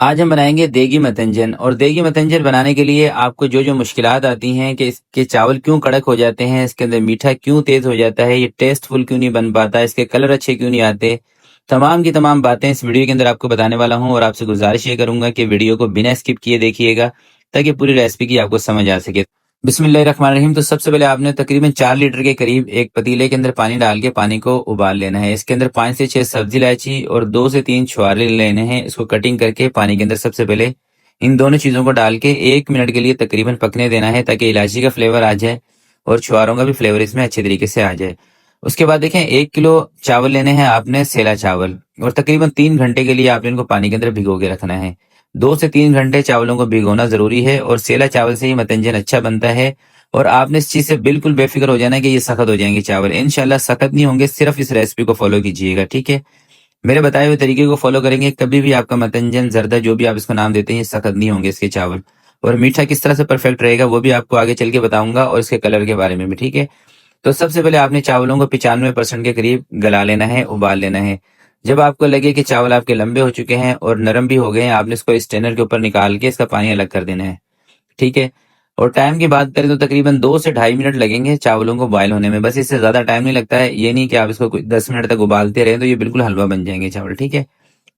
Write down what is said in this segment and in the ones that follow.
आज हम बनाएंगे देगी मतंजन। और देगी मतंजन बनाने के लिए आपको जो जो मुश्किलात आती हैं कि इसके चावल क्यों कड़क हो जाते हैं, इसके अंदर मीठा क्यों तेज हो जाता है, ये टेस्टफुल क्यों नहीं बन पाता, इसके कलर अच्छे क्यों नहीं आते, तमाम की तमाम बातें इस वीडियो के अंदर आपको बताने वाला हूं। और आपसे गुजारिश ये करूंगा कि वीडियो को बिना स्किप किए देखिएगा ताकि पूरी रेसिपी की आपको समझ आ सके। बिस्मिल्लाहिर्रहमानिर्रहीम। तो सबसे पहले आपने तकरीबन 4 लीटर के करीब एक पतीले के अंदर पानी डाल के पानी को उबाल लेना है। इसके अंदर 5 से 6 सब्जी इलायची और 2 से 3 छुहारे लेने हैं। इसको कटिंग करके पानी के अंदर सबसे पहले इन दोनों चीजों को डाल के 1 मिनट के लिए तकरीबन पकने देना है ताकि इलायची का फ्लेवर आ जाए और छुहारों का भी फ्लेवर इसमें अच्छे तरीके से आ जाए। उसके बाद देखें 1 किलो चावल लेने हैं आपने, सेला चावल, और तकरीबन 3 घंटे के लिए आपने इनको पानी के अंदर भिगो के रखना है। 2 से 3 घंटे चावलों को भिगोना जरूरी है और सेला चावल से ही मतंजन अच्छा बनता है। और आपने इस चीज से बिल्कुल बेफिक्र हो जाना है कि ये सख्त हो जाएंगे चावल, इंशाल्लाह सख्त नहीं होंगे। सिर्फ इस रेसिपी को फॉलो कीजिएगा, ठीक है। मेरे बताए हुए तरीके को फॉलो करेंगे, कभी भी आपका मतंजन, जर्दा, जो भी आप इसको नाम देते हैं, ये सख्त नहीं होंगे इसके चावल। और मीठा किस तरह से परफेक्ट रहेगा वो भी आपको आगे चल के बताऊंगा, और इसके कलर के बारे में भी, ठीक है। तो सबसे पहले आपने चावलों को 95% के करीब गला लेना है, उबाल लेना है। जब आपको लगे कि चावल आपके लंबे हो चुके हैं और नरम भी हो गए हैं, आपने इसको स्ट्रेनर के ऊपर निकाल के इसका पानी अलग कर देना है, ठीक है। और टाइम की बात करें तो तकरीबन 2 से ढाई मिनट लगेंगे चावलों को बॉयल होने में, बस इससे ज्यादा टाइम नहीं लगता है। ये नहीं कि आप इसको 10 मिनट तक उबालते रहे तो ये बिल्कुल हलवा बन जाएंगे चावल, ठीक है।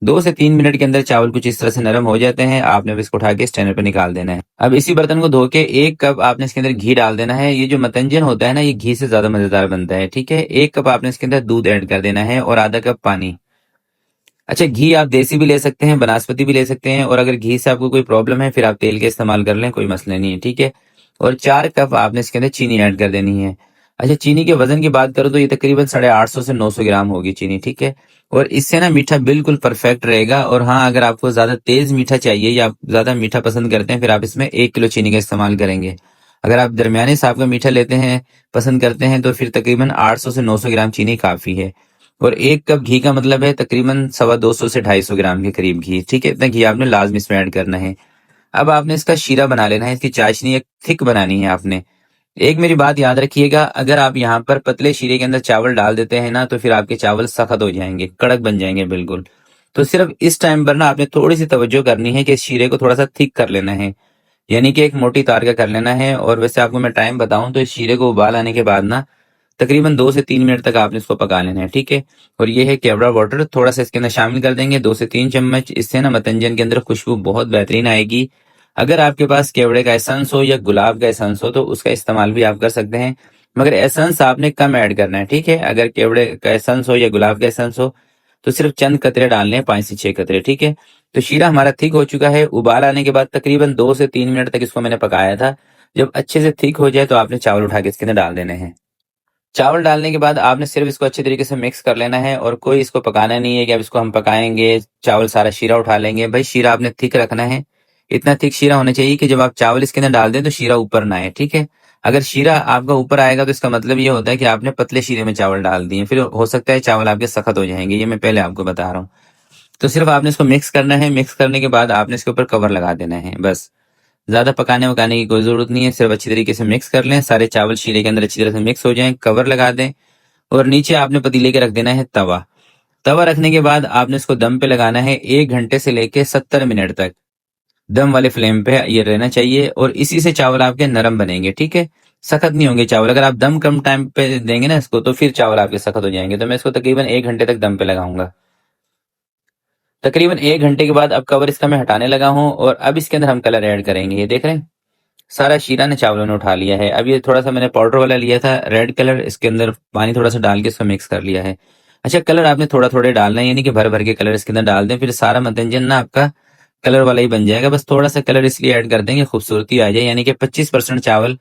2 से 3 मिनट के अंदर चावल कुछ इस तरह से नरम हो जाते हैं, आपने अब इसको उठा के स्टैंडर पे निकाल देना है। अब इसी बर्तन को धो के 1 कप आपने इसके अंदर घी डाल देना है। ये जो मतंजन होता है ना, ये घी से ज्यादा मजेदार बनता है, ठीक है। 1 कप आपने इसके अंदर दूध ऐड कर देना है और आधा कप पानी। अच्छा, घी आप देसी भी ले सकते हैं, बनास्पति भी ले सकते हैं, और अगर घी से आपको कोई प्रॉब्लम है फिर आप तेल के इस्तेमाल कर लें, कोई मसला नहीं है, ठीक है। और 4 कप आपने इसके अंदर चीनी ऐड कर देनी है। अच्छा, चीनी के वजन की बात करूं तो ये तकरीबन 850 से 900 ग्राम होगी चीनी, ठीक है। और इससे ना मीठा बिल्कुल परफेक्ट रहेगा। और हाँ, अगर आपको ज्यादा तेज मीठा चाहिए या आप ज्यादा मीठा पसंद करते हैं, फिर आप इसमें 1 किलो चीनी का इस्तेमाल करेंगे। अगर आप दरमियाने हिसाब का मीठा लेते हैं, पसंद करते हैं, तो फिर तकरीबन 800 से 900 ग्राम चीनी काफी है। और 1 कप घी का मतलब है तकरीबन 250 से 250 ग्राम के करीब घी, ठीक है। इतना घी आपने लाजमी इसमें ऐड करना है। अब आपने इसका शीरा बना लेना है, इसकी चाशनी एक थिक बनानी है आपने। एक मेरी बात याद रखिएगा, अगर आप यहाँ पर पतले शीरे के अंदर चावल डाल देते हैं ना, तो फिर आपके चावल सख्त हो जाएंगे, कड़क बन जाएंगे बिल्कुल। तो सिर्फ इस टाइम पर ना आपने थोड़ी सी तवज्जो करनी है कि इस शीरे को थोड़ा सा थिक कर लेना है, यानी कि एक मोटी तार का कर लेना है। और वैसे आपको मैं टाइम बताऊं तो इस शीरे को उबाल आने के बाद ना तकरीबन 2 से 3 मिनट तक आपने इसको पका लेना है, ठीक है। और ये है केवड़ा वाटर, थोड़ा सा इसके अंदर शामिल कर देंगे, 2 से 3 चम्मच। इससे ना मतंजन के अंदर खुशबू बहुत बेहतरीन आएगी। अगर आपके पास केवड़े का एसेंस हो या गुलाब का एसेंस हो तो उसका इस्तेमाल भी आप कर सकते हैं, मगर एसेंस आपने कम ऐड करना है, ठीक है। अगर केवड़े का एसेंस हो या गुलाब का एसेंस हो तो सिर्फ चंद कतरे डालने हैं, 5 से 6 कतरे, ठीक है। तो शीरा हमारा थिक हो चुका है। उबाल आने के बाद तकरीबन 2 से 3 मिनट तक इसको मैंने पकाया था। जब अच्छे से थिक हो जाए तो आपने चावल उठा के इसके अंदर डाल देने हैं। चावल डालने के बाद आपने सिर्फ इसको अच्छे तरीके से मिक्स कर लेना है, और कोई इसको पकाना नहीं है कि अब इसको हम पकाएंगे, चावल सारा शीरा उठा लेंगे। भाई, शीरा आपने थिक रखना है। इतना थिक शीरा होना चाहिए कि जब आप चावल इसके अंदर डाल दें तो शीरा ऊपर ना आए, ठीक है। अगर शीरा आपका ऊपर आएगा तो इसका मतलब ये होता है कि आपने पतले शीरे में चावल डाल दिए, फिर हो सकता है चावल आपके सख्त हो जाएंगे। ये मैं पहले आपको बता रहा हूँ। तो सिर्फ आपने इसको मिक्स करना है। मिक्स करने के बाद आपने इसके ऊपर कवर लगा देना है, बस। ज्यादा पकाने वकाने की कोई जरूरत नहीं है, सिर्फ अच्छी तरीके से मिक्स कर लें, सारे चावल शीरे के अंदर अच्छी तरह से मिक्स हो जाएं, कवर लगा दें। और नीचे आपने पतीले के रख देना है तवा। तवा रखने के बाद आपने इसको दम पे लगाना है 1 घंटे से लेके 70 मिनट तक। दम वाले फ्लेम पे ये रहना चाहिए, और इसी से चावल आपके नरम बनेंगे, ठीक है। सख्त नहीं होंगे चावल। अगर आप दम कम टाइम पे देंगे ना इसको, तो फिर चावल आपके सख्त हो जाएंगे। तो मैं इसको तकरीबन 1 घंटे तक दम पे लगाऊंगा। तकरीबन 1 घंटे के बाद अब कवर इसका मैं हटाने लगा हूँ, और अब इसके अंदर हम कलर ऐड करेंगे। ये देख रहे हैं, सारा शीरा ने चावलों ने उठा लिया है। अब ये थोड़ा सा मैंने पाउडर वाला लिया था रेड कलर, इसके अंदर पानी थोड़ा सा डाल के इसको मिक्स कर लिया है। अच्छा, कलर आपने थोड़ा थोड़े डालना है, यानी कि भर भर के कलर इसके अंदर डाल दें, फिर सारा मतंजन ना आपका कलर वाला ही बन जाएगा। बस थोड़ा सा कलर इसलिए ऐड कर देंगे खूबसूरती आ जाए, यानी कि 25% चावल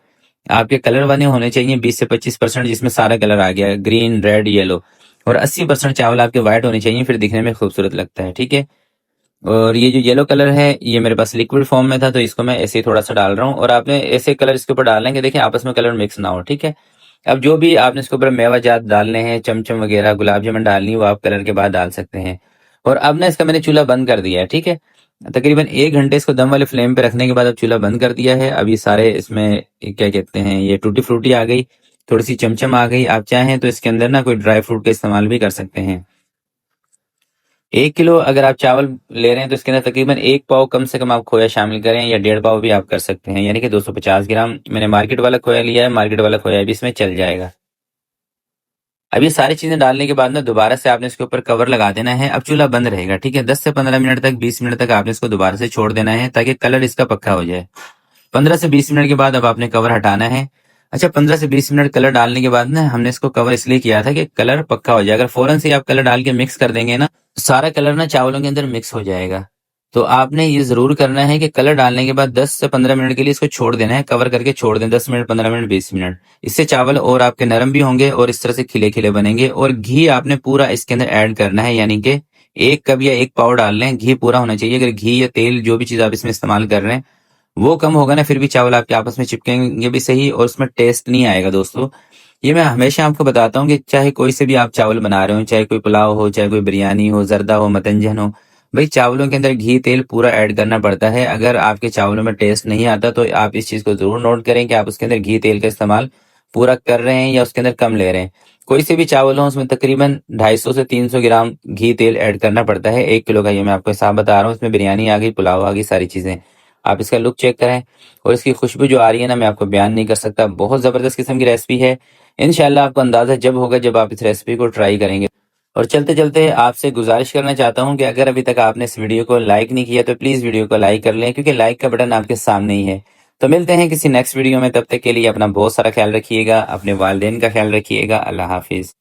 आपके कलर वाले होने चाहिए, 20 से 25% जिसमें सारा कलर आ गया, ग्रीन, रेड, येलो। और 80% चावल आपके व्हाइट होने चाहिए, फिर दिखने में खूबसूरत लगता है, ठीक है। और ये जो येलो कलर है ये मेरे पास लिक्विड फॉर्म में था, तो इसको मैं ऐसे ही थोड़ा सा डाल रहा हूँ। और आपने ऐसे कलर इसके ऊपर डालना है कि देखें आपस में कलर मिक्स ना हो, ठीक है। अब जो भी आपने इसके ऊपर मेवा जात डालने हैं, चमचम वगैरह, गुलाब जामुन डालनी है, वो आप कलर के बाद डाल सकते हैं। और अब ना इसका मैंने चूल्हा बंद कर दिया है, ठीक है। तकरीबन 1 घंटे इसको दम वाले फ्लेम पे रखने के बाद अब चूल्हा बंद कर दिया है। अब ये सारे इसमें क्या कहते हैं, ये टूटी फ्रूटी आ गई, थोड़ी सी चमचम आ गई। आप चाहें तो इसके अंदर ना कोई ड्राई फ्रूट का इस्तेमाल भी कर सकते हैं। 1 किलो अगर आप चावल ले रहे हैं तो इसके अंदर तकरीबन 1 पाव कम से कम आप खोया शामिल करें, या 1.5 पाव भी आप कर सकते हैं, यानी कि 250 ग्राम। मैंने मार्केट वाला खोया लिया है, मार्केट वाला खोया भी इसमें चल जाएगा। अब ये सारी चीजें डालने के बाद ना दोबारा से आपने इसके ऊपर कवर लगा देना है। अब चूल्हा बंद रहेगा, ठीक है। 10 से 15 मिनट तक, 20 मिनट तक आपने इसको दोबारा से छोड़ देना है ताकि कलर इसका पक्का हो जाए। 15 से 20 मिनट के बाद अब आपने कवर हटाना है। अच्छा, 15 से 20 मिनट कलर डालने के बाद ना हमने इसको कवर इसलिए किया था कि कलर पक्का हो जाए। अगर फौरन से आप कलर डाल के मिक्स कर देंगे ना, तो सारा कलर ना चावलों के अंदर मिक्स हो जाएगा। तो आपने ये जरूर करना है कि कलर डालने के बाद 10 से 15 मिनट के लिए इसको छोड़ देना है, कवर करके छोड़ दें 10 मिनट, 15 मिनट, 20 मिनट। इससे चावल और आपके नरम भी होंगे और इस तरह से खिले खिले बनेंगे। और घी आपने पूरा इसके अंदर ऐड करना है, यानी कि 1 कप या 1 पाव डाल लें, घी पूरा होना चाहिए। अगर घी या तेल जो भी चीज आप इसमें इस्तेमाल कर रहे हैं वो कम होगा ना, फिर भी चावल आपके आपस में चिपकेंगे भी सही और उसमें टेस्ट नहीं आएगा दोस्तों। ये मैं हमेशा आपको बताता हूँ कि चाहे कोई से भी आप चावल बना रहे हो, चाहे कोई पुलाव हो, चाहे कोई बिरयानी हो, जर्दा हो, मतंजन हो, भाई चावलों के अंदर घी तेल पूरा ऐड करना पड़ता है। अगर आपके चावलों में टेस्ट नहीं आता तो आप इस चीज को जरूर नोट करें कि आप उसके अंदर घी तेल का इस्तेमाल पूरा कर रहे हैं या उसके अंदर कम ले रहे हैं। कोई से भी चावल हो उसमें तकरीबन 250 से 300 ग्राम घी तेल ऐड करना पड़ता है 1 किलो का। ये मैं आपको हिसाब बता रहा हूँ। इसमें बिरयानी आ गई, पुलाव आ गई, सारी चीजें। आप इसका लुक चेक करें और इसकी खुशबू जो आ रही है ना, मैं आपको बयान नहीं कर सकता। बहुत जबरदस्त किस्म की रेसिपी है। इंशाल्लाह आपको अंदाजा जब होगा जब आप इस रेसिपी को ट्राई करेंगे। और चलते चलते आपसे गुजारिश करना चाहता हूं कि अगर अभी तक आपने इस वीडियो को लाइक नहीं किया तो प्लीज वीडियो को लाइक कर लें, क्योंकि लाइक का बटन आपके सामने ही है। तो मिलते हैं किसी नेक्स्ट वीडियो में, तब तक के लिए अपना बहुत सारा ख्याल रखिएगा, अपने वालिदैन का ख्याल रखिएगा। अल्लाह हाफिज।